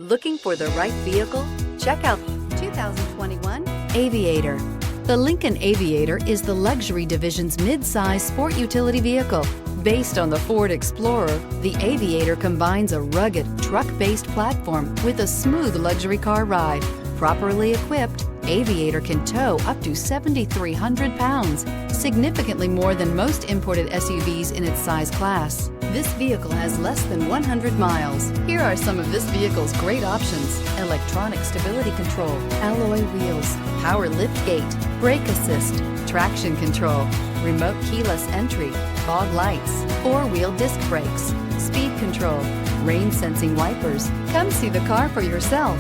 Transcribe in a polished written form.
Looking for the right vehicle? Check out 2021 Aviator. The Lincoln Aviator is the luxury division's mid-size sport utility vehicle. Based on the Ford Explorer, the Aviator combines a rugged, truck-based platform with a smooth luxury car ride. Properly equipped, Aviator can tow up to 7,300 pounds, significantly more than most imported SUVs in its size class. This vehicle has less than 100 miles. Here are some of this vehicle's great options: electronic stability control, alloy wheels, power liftgate, brake assist, traction control, remote keyless entry, fog lights, four-wheel disc brakes, speed control, rain sensing wipers. Come see the car for yourself.